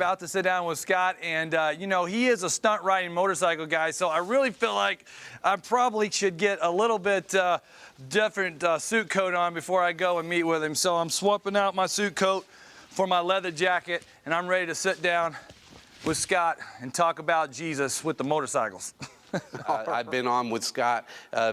about to sit down with Scott, and you know, he is a stunt riding motorcycle guy, so I really feel like I probably should get a little bit different suit coat on before I go and meet with him. So I'm swapping out my suit coat for my leather jacket, and I'm ready to sit down with Scott and talk about Jesus with the motorcycles. I've been on with Scott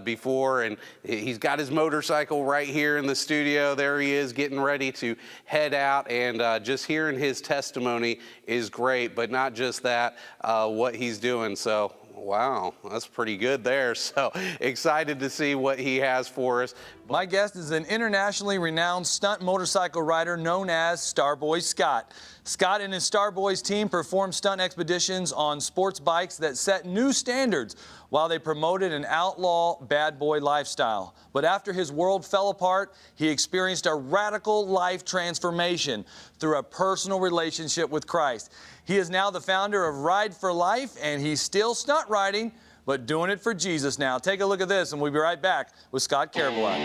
before, and he's got his motorcycle right here in the studio. There he is getting ready to head out, and just hearing his testimony is great, but not just that, what he's doing. So, wow, that's pretty good there. So excited to see what he has for us. My guest is an internationally renowned stunt motorcycle rider known as Starboyscott. Scott and his Starboys team performed stunt expeditions on sports bikes that set new standards while they promoted an outlaw bad boy lifestyle. But after his world fell apart, he experienced a radical life transformation through a personal relationship with Christ. He is now the founder of Ride for Life, and he's still stunt riding, but doing it for Jesus now. Take a look at this, and we'll be right back with Scott Caraballo.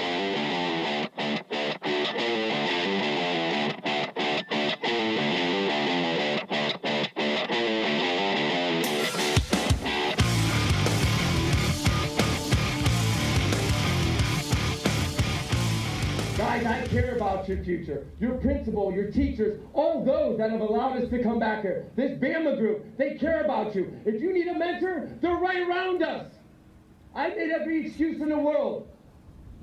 Guys, I care about your future, your principal, your teachers, all those that have allowed us to come back here. This Bama group, they care about you. If you need a mentor, they're right around us. I made every excuse in the world.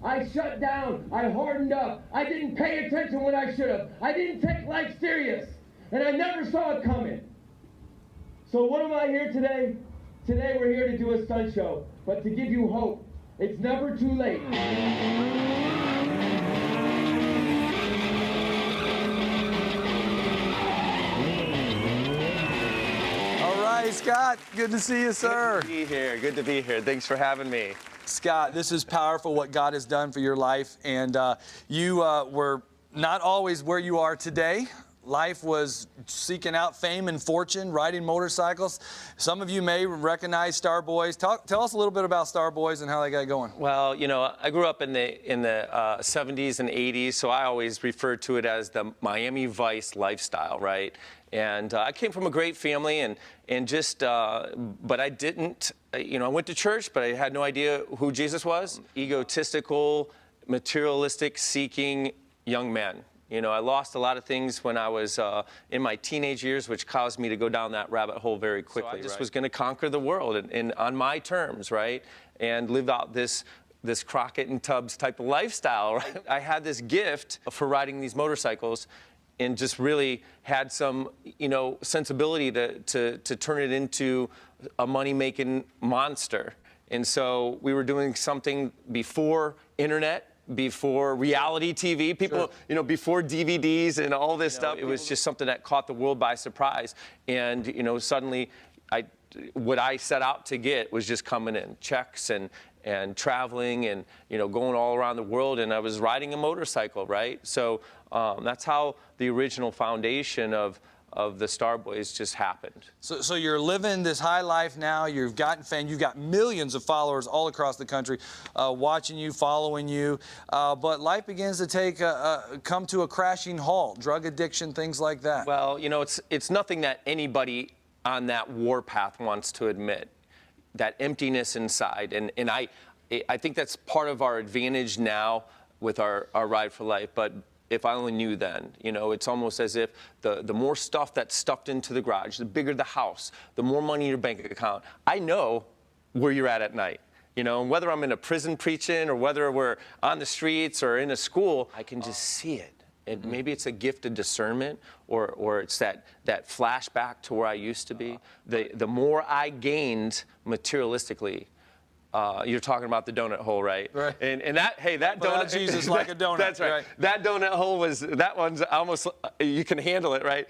I shut down. I hardened up. I didn't pay attention when I should have. I didn't take life serious. And I never saw it coming. So what am I here today? Today we're here to do a stunt show, but to give you hope. It's never too late. Hey, Scott, good to see you, sir. Good to be here. Good to be here. Thanks for having me. Scott, this is powerful what God has done for your life, and you were not always where you are today. Life was seeking out fame and fortune, riding motorcycles. Some of you may recognize Starboys. Tell us a little bit about Starboys and how they got going. Well, you know, I grew up in the 70s and 80s, so I always refer to it as the Miami Vice lifestyle, right? And I came from a great family, and just, but I didn't, you know, I went to church, but I had no idea who Jesus was. Egotistical, materialistic, seeking young man. You know, I lost a lot of things when I was in my teenage years, which caused me to go down that rabbit hole very quickly. So I just was going to conquer the world and on my terms, right? And live out this Crockett and Tubbs type of lifestyle, right? I had this gift for riding these motorcycles, and just really had some, you know, sensibility to turn it into a money-making monster. And so we were doing something before internet, before reality TV, people, sure, you know, before DVDs and all this stuff. It was just something that caught the world by surprise. And, you know, suddenly what I set out to get was just coming in, checks and traveling and, you know, going all around the world, and I was riding a motorcycle, right? So that's how the original foundation of the Starboys just happened. So you're living this high life now. You've gotten fame. You've got millions of followers all across the country watching you, following you. But life begins to come to a crashing halt. Drug addiction, things like that. Well, you know, it's nothing that anybody on that warpath wants to admit. That emptiness inside, and I think that's part of our advantage now with our Ride for Life. But if I only knew then, you know, it's almost as if the more stuff that's stuffed into the garage, the bigger the house, the more money in your bank account. I know where you're at night. You know, and whether I'm in a prison preaching or whether we're on the streets or in a school, I can just see it. And maybe it's a gift of discernment, or it's that flashback to where I used to be. The more I gained materialistically, you're talking about the donut hole, right? Right. And that, hey, that well, donut. Jesus like a donut. That's right. That donut hole that one's almost, you can handle it, right?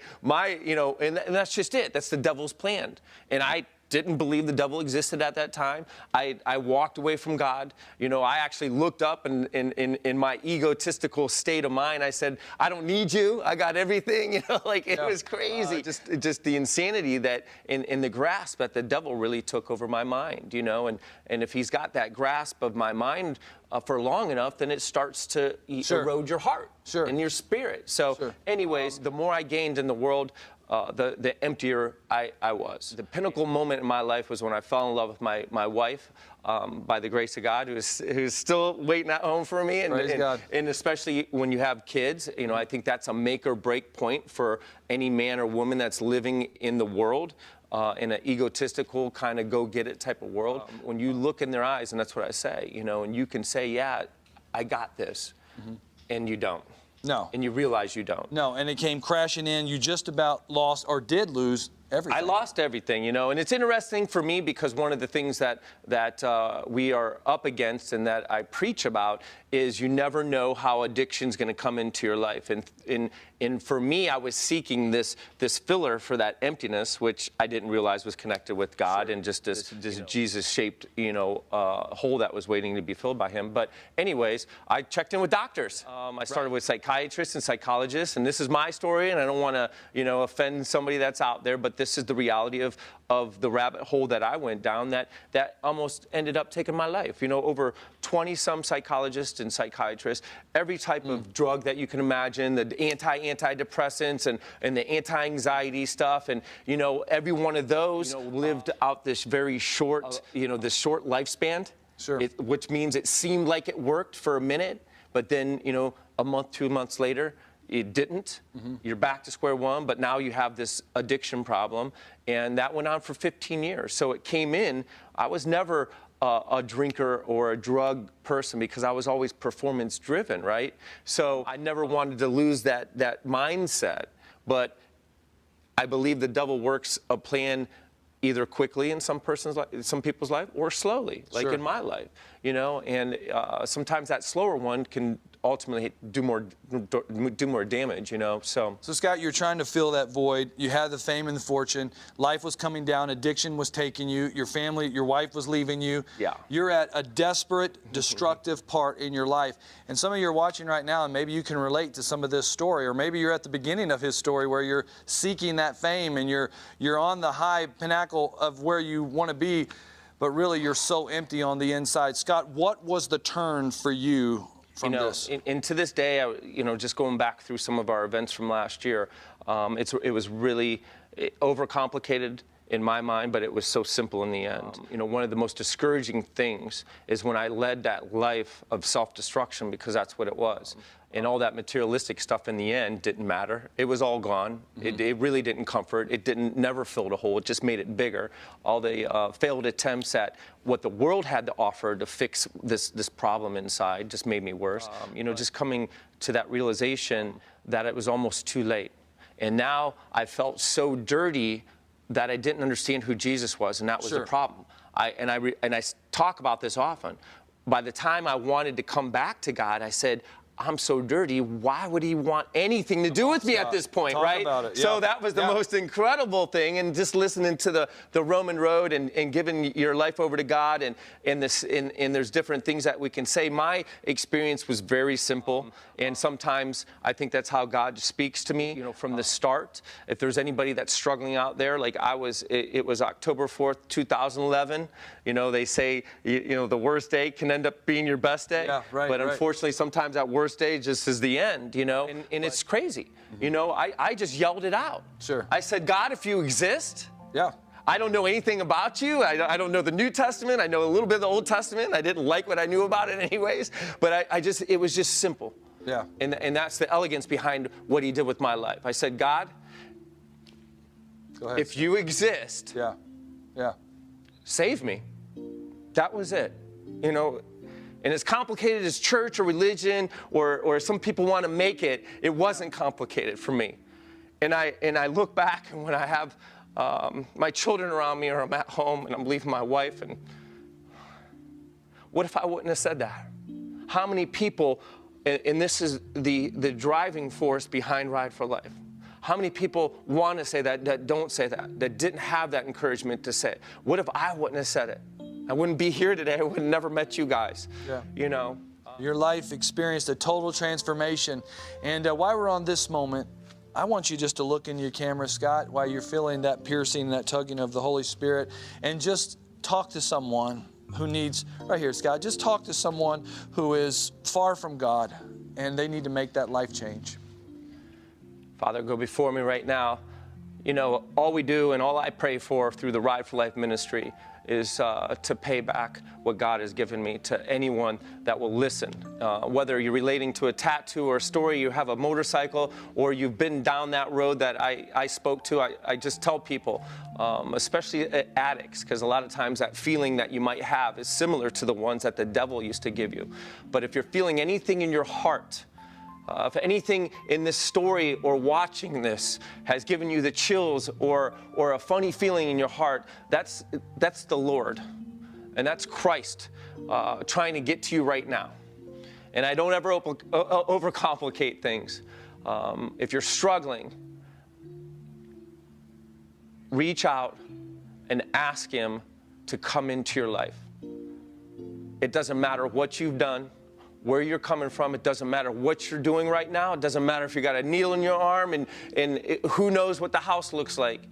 You know, and that's just it. That's the devil's plan. And I didn't believe the devil existed at that time. I walked away from God. You know, I actually looked up and in my egotistical state of mind, I said, I don't need you. I got everything. You know, like it was crazy. Just the insanity that in the grasp that the devil really took over my mind, you know, and if he's got that grasp of my mind for long enough, then it starts to erode your heart and your spirit. So anyways, the more I gained in the world, the emptier I was. The pinnacle moment in my life was when I fell in love with my wife, by the grace of God, who's still waiting at home for me. Praise God. And especially when you have kids, you know, I think that's a make or break point for any man or woman that's living in the world. In an egotistical kind of go-get-it type of world. When you look in their eyes, and that's what I say, you know, and you can say, yeah, I got this, and you don't. No. And you realize you don't. No, and it came crashing in. You just about lost or did lose everything. I lost everything, you know, and it's interesting for me because one of the things that we are up against and that I preach about is you never know how addiction's going to come into your life. And for me, I was seeking this filler for that emptiness, which I didn't realize was connected with God. Sure. And just this Jesus-shaped, you know, hole that was waiting to be filled by Him. But anyways, I checked in with doctors. I started with psychiatrists and psychologists, and this is my story, and I don't want to, you know, offend somebody that's out there, but this is the reality of the rabbit hole that I went down that almost ended up taking my life. You know, over 20-some psychologists and psychiatrists, every type of drug that you can imagine, the antidepressants and the anti-anxiety stuff, and, you know, every one of those, you know, lived out this very short, you know, this short lifespan. Sure. Which means it seemed like it worked for a minute, but then, you know, a month, 2 months later, it didn't. You're back to square one, but now you have this addiction problem, and that went on for 15 years. So it came in. I was never a drinker or a drug person because I was always performance driven, right? So I never wanted to lose that mindset, but I believe the devil works a plan either quickly in some people's life or slowly, like Sure. in my life, you know, and sometimes that slower one can ultimately do more damage, you know. So Scott, you're trying to fill that void. You had the fame and the fortune. Life was coming down. Addiction was taking you. Your family, your wife was leaving you. Yeah. You're at a desperate, destructive part in your life. And some of you are watching right now, and maybe you can relate to some of this story, or maybe you're at the beginning of his story where you're seeking that fame and you're on the high pinnacle of where you want to be, but really you're so empty on the inside. Scott, what was the turn for you? From this. And to this day, you know, just going back through some of our events from last year, it was really overcomplicated in my mind, but it was so simple in the end. You know, one of the most discouraging things is when I led that life of self-destruction, because that's what it was. And all that materialistic stuff in the end didn't matter. It was all gone. It really didn't comfort. It never filled a hole. It just made it bigger. All the failed attempts at what the world had to offer to fix this problem inside just made me worse. You know, just coming to that realization that it was almost too late. And now I felt so dirty that I didn't understand who Jesus was, and that was the problem. I talk about this often. By the time I wanted to come back to God, I said, I'm so dirty, why would He want anything to do with me at this point, right? Talk about it. So Yeah. that was the most incredible thing, and just listening to the Roman road and giving your life over to God, and there's different things that we can say. My experience was very simple, and sometimes I think that's how God speaks to me, you know, from the start. If there's anybody that's struggling out there, like it was October 4th, 2011. You know, they say, you know, the worst day can end up being your best day. Yeah, right, but right. unfortunately, sometimes that worst day just is the end, you know, and it's crazy. You know, I just yelled it out. Sure. I said, God, if you exist, Yeah. I don't know anything about you. I don't know the New Testament. I know a little bit of the Old Testament. I didn't like what I knew about it anyways, but it was just simple. Yeah. And that's the elegance behind what He did with my life. I said, God, Go ahead. if you exist, Yeah. Yeah. save me. That was it, you know. And as complicated as church or religion or some people want to make it, it wasn't complicated for me. And I look back, and when I have my children around me, or I'm at home and I'm leaving my wife, and what if I wouldn't have said that? How many people, and this is the driving force behind Ride for Life, how many people want to say that don't say that didn't have that encouragement to say it? What if I wouldn't have said it? I wouldn't be here today. I would have never met you guys. Yeah. You know. Your life experienced a total transformation. And while we're on this moment, I want you just to look into your camera, Scott, while you're feeling that piercing, that tugging of the Holy Spirit, and just talk to someone who needs, right here, Scott, just talk to someone who is far from God, and they need to make that life change. Father, go before me right now. you know, all we do and all I pray for through the Ride for Life ministry is to pay back what God has given me to anyone that will listen. Whether you're relating to a tattoo or a story, you have a motorcycle, or you've been down that road that I spoke to, I just tell people, especially addicts, because a lot of times that feeling that you might have is similar to the ones that the devil used to give you. But if you're feeling anything in your heart, if anything in this story or watching this has given you the chills or a funny feeling in your heart, that's the Lord. And that's Christ trying to get to you right now. And I don't ever overcomplicate things. If you're struggling, reach out and ask Him to come into your life. It doesn't matter what you've done, where you're coming from. It doesn't matter what you're doing right now. It doesn't matter if you got a needle in your arm and who knows what the house looks like.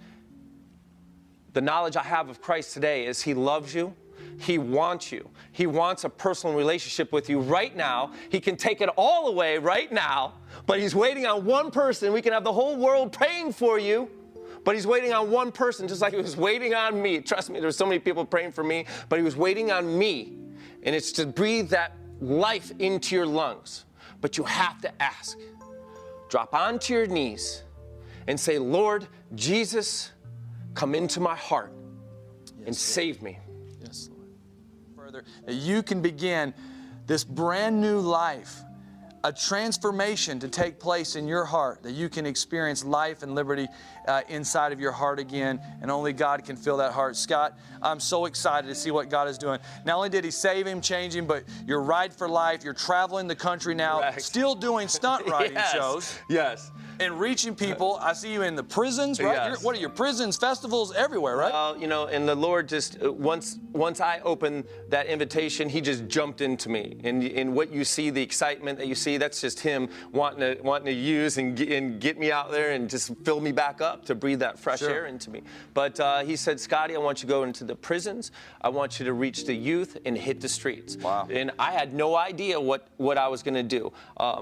The knowledge I have of Christ today is He loves you. He wants you. He wants a personal relationship with you right now. He can take it all away right now, but He's waiting on one person. We can have the whole world praying for you, but He's waiting on one person, just like He was waiting on me. Trust me, there's so many people praying for me, but He was waiting on me. And it's to breathe that life into your lungs. But you have to ask. Drop onto your knees and say, Lord Jesus, come into my heart and save me. Yes, Lord. Further, that you can begin this brand new life, a transformation to take place in your heart, that you can experience life and liberty inside of your heart again, and only God can fill that heart. Scott, I'm so excited to see what God is doing. Not only did He save him, change him, but you're Ride for Life. You're traveling the country now, Correct. Still doing stunt riding Yes. shows. Yes. And reaching people. I see you in the prisons, right? Yes. What are your prisons, festivals, everywhere, right? You know, and the Lord just, once I opened that invitation, He just jumped into me. And what you see, the excitement that you see, that's just Him wanting to use and get me out there and just fill me back up to breathe that fresh air into me. But He said, Scotty, I want you to go into the prisons. I want you to reach the youth and hit the streets. Wow. And I had no idea what I was going to do.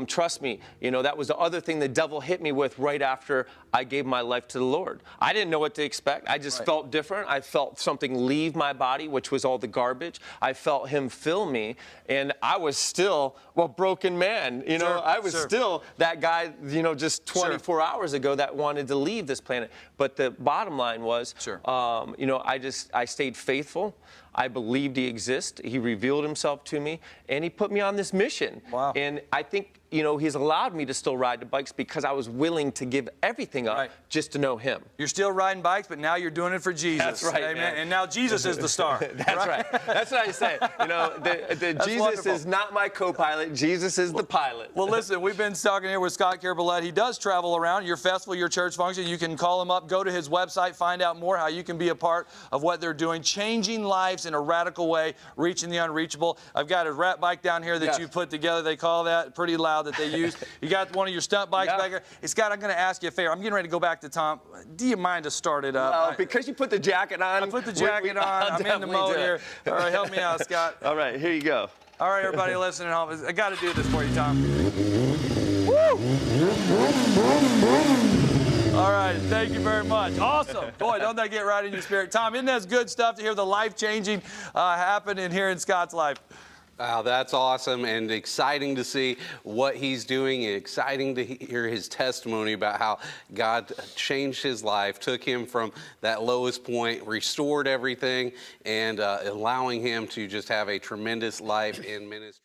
Trust me, you know, that was the other thing the devil hit me with right after I gave my life to the Lord. I didn't know what to expect. I just felt different. I felt something leave my body, which was all the garbage. I felt Him fill me, and I was still a broken man. You know, I was still that guy, you know, just 24 hours ago that wanted to leave this planet. But the bottom line was, you know, I stayed faithful. I believed He exists. He revealed Himself to me, and He put me on this mission. Wow. And I think, you know, He's allowed me to still ride the bikes because I was willing to give everything up just to know Him. You're still riding bikes, but now you're doing it for Jesus. That's right, Amen. man. And now Jesus is the star. That's right. That's what I say. You know, Jesus wonderful. is not my co-pilot. Jesus is the pilot. Well, listen, we've been talking here with Scott Carbolette. He does travel around your festival, your church function. You can call him up, go to his website, find out more how you can be a part of what they're doing, changing lives in a radical way, reaching the unreachable. I've got a rat bike down here that you put together. They call that pretty loud that they use. You got one of your stunt bikes back here. Hey, Scott, I'm going to ask you a favor. I'm getting ready to go back to Tom. Do you mind to start it up? Because you put the jacket on. I put the jacket on. I'm in the mode here. All right, help me out, Scott. All right, here you go. All right, everybody listening at home, I got to do this for you, Tom. All right, thank you very much. Awesome. Boy, don't that get right in your spirit. Tom, isn't that good stuff to hear the life-changing happen in here in Scott's life? Wow, that's awesome and exciting to see what he's doing, and exciting to hear his testimony about how God changed his life, took him from that lowest point, restored everything, and allowing him to just have a tremendous life in ministry.